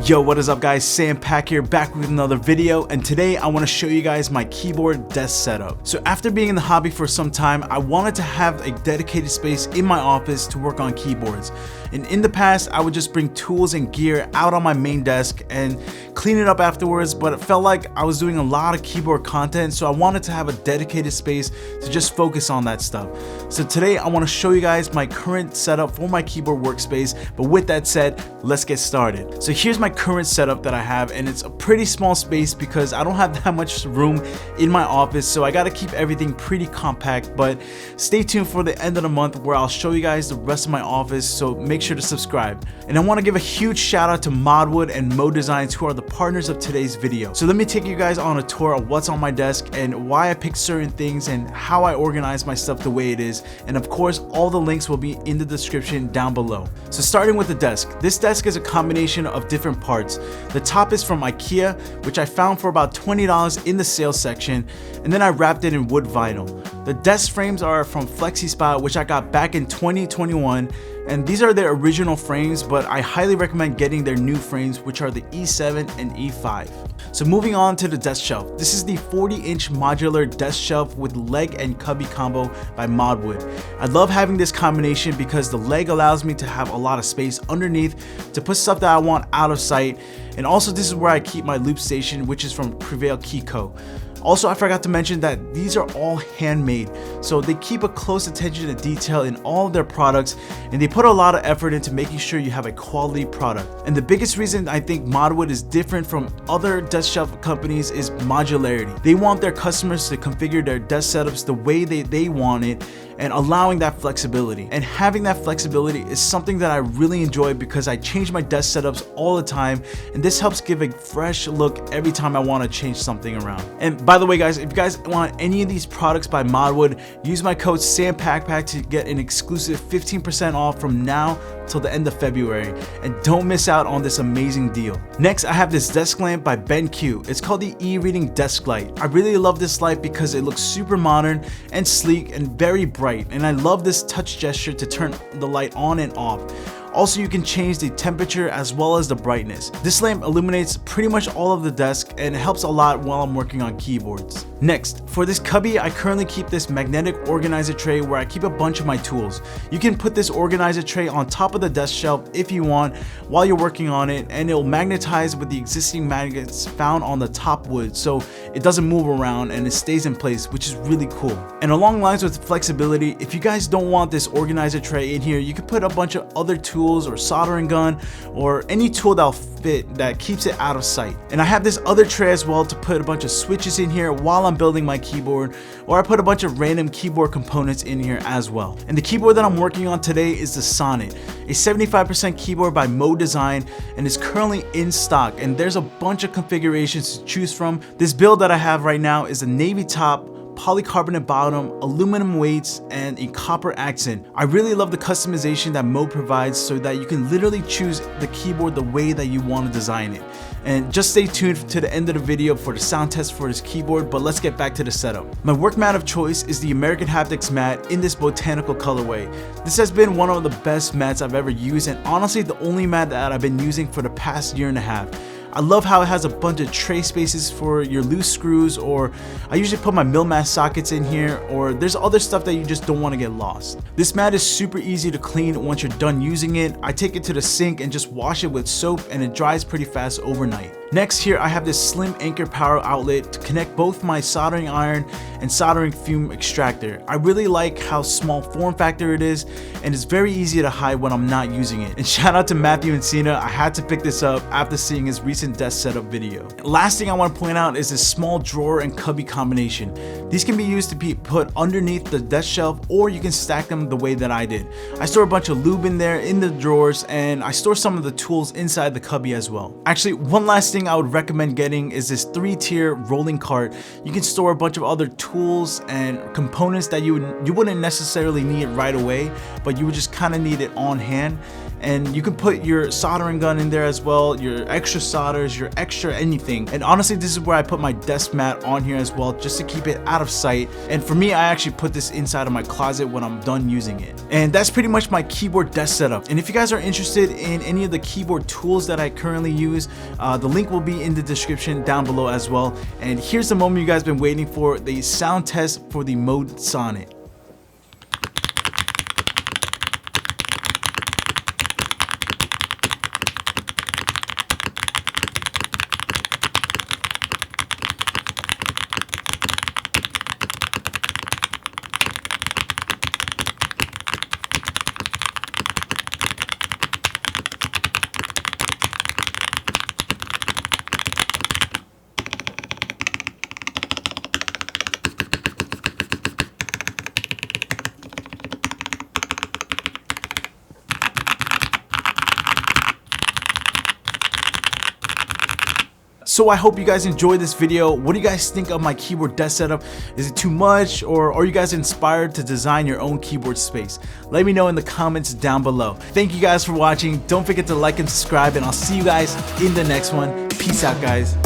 Yo, what is up guys, Sam Pack here, back with another video, and today I want to show you guys my keyboard desk setup. So after being in the hobby for some time, I wanted to have a dedicated space in my office to work on keyboards. And in the past, I would just bring tools and gear out on my main desk and clean it up afterwards, but it felt like I was doing a lot of keyboard content, so I wanted to have a dedicated space to just focus on that stuff. So today I want to show you guys my current setup for my keyboard workspace, but with that said, let's get started. So here's my current setup that I have, and it's a pretty small space because I don't have that much room in my office, so I got to keep everything pretty compact. But stay tuned for the end of the month where I'll show you guys the rest of my office, so make sure to subscribe. And I want to give a huge shout out to Modwood and Mo Designs, who are the partners of today's video. So let me take you guys on a tour of what's on my desk and why I picked certain things and how I organize my stuff the way it is. And of course, all the links will be in the description down below. So starting with the desk, this desk is a combination of different parts. The top is from IKEA, which I found for about $20 in the sales section, and then I wrapped it in wood vinyl. The desk frames are from FlexiSpot, which I got back in 2021, and these are their original frames, but I highly recommend getting their new frames, which are the E7 and E5. So moving on to the desk shelf. This is the 40-inch modular desk shelf with leg and cubby combo by Modwood. I love having this combination because the leg allows me to have a lot of space underneath to put stuff that I want out of sight, and also this is where I keep my loop station, which is from Prevail Key Co. Also, I forgot to mention that these are all handmade, so they keep a close attention to detail in all of their products, and they put a lot of effort into making sure you have a quality product. And the biggest reason I think Modwood is different from other desk shelf companies is modularity. They want their customers to configure their desk setups the way they want it, and allowing that flexibility. And having that flexibility is something that I really enjoy because I change my desk setups all the time, and this helps give a fresh look every time I want to change something around. And by the way guys, if you guys want any of these products by Modwood, use my code SAMPACK to get an exclusive 15% off from now till the end of February, and don't miss out on this amazing deal. Next, I have this desk lamp by BenQ. It's called the e-reading desk light. I really love this light because it looks super modern and sleek and very bright, and I love this touch gesture to turn the light on and off. Also, you can change the temperature as well as the brightness. This lamp illuminates pretty much all of the desk and it helps a lot while I'm working on keyboards. Next, for this cubby, I currently keep this magnetic organizer tray where I keep a bunch of my tools. You can put this organizer tray on top of the desk shelf if you want while you're working on it, and it'll magnetize with the existing magnets found on the top wood, so it doesn't move around and it stays in place, which is really cool. And along lines with flexibility, if you guys don't want this organizer tray in here, you can put a bunch of other tools or soldering gun or any tool that'll fit that keeps it out of sight. And I have this other tray as well to put a bunch of switches in here while I'm building my keyboard, or I put a bunch of random keyboard components in here as well. And the keyboard that I'm working on today is the Sonnet, a 75% keyboard by Mo Design, and is currently in stock, and there's a bunch of configurations to choose from. This build that I have right now is a navy top, polycarbonate bottom, aluminum weights, and a copper accent. I really love the customization that Mo provides so that you can literally choose the keyboard the way that you want to design it. And just stay tuned to the end of the video for the sound test for this keyboard, but let's get back to the setup. My work mat of choice is the American Haptics mat in this botanical colorway. This has been one of the best mats I've ever used, and honestly the only mat that I've been using for the past year and a half. I love how it has a bunch of tray spaces for your loose screws, or I usually put my mill mat sockets in here, or there's other stuff that you just don't want to get lost. This mat is super easy to clean once you're done using it. I take it to the sink and just wash it with soap, and it dries pretty fast overnight. Next, here I have this slim Anker power outlet to connect both my soldering iron and soldering fume extractor. I really like how small form factor it is, and it's very easy to hide when I'm not using it. And shout out to Matthew and Cena, I had to pick this up after seeing his recent desk setup video. Last thing I want to point out is this small drawer and cubby combination. These can be used to be put underneath the desk shelf, or you can stack them the way that I did. I store a bunch of lube in there in the drawers, and I store some of the tools inside the cubby as well. Actually, one last thing I would recommend getting is this 3-tier rolling cart. You can store a bunch of other tools and components that you wouldn't necessarily need right away, but you would just kind of need it on hand. and you can put your soldering gun in there as well, your extra solders, your extra anything. And honestly, this is where I put my desk mat on here as well, just to keep it out of sight. And for me, I actually put this inside of my closet when I'm done using it. And that's pretty much my keyboard desk setup. And if you guys are interested in any of the keyboard tools that I currently use, the link will be in the description down below as well. And here's the moment you guys been waiting for, the sound test for the Modwood Sonnet. So I hope you guys enjoyed this video. What do you guys think of my keyboard desk setup? Is it too much, or are you guys inspired to design your own keyboard space? Let me know in the comments down below. Thank you guys for watching. Don't forget to like and subscribe, and I'll see you guys in the next one. Peace out, guys.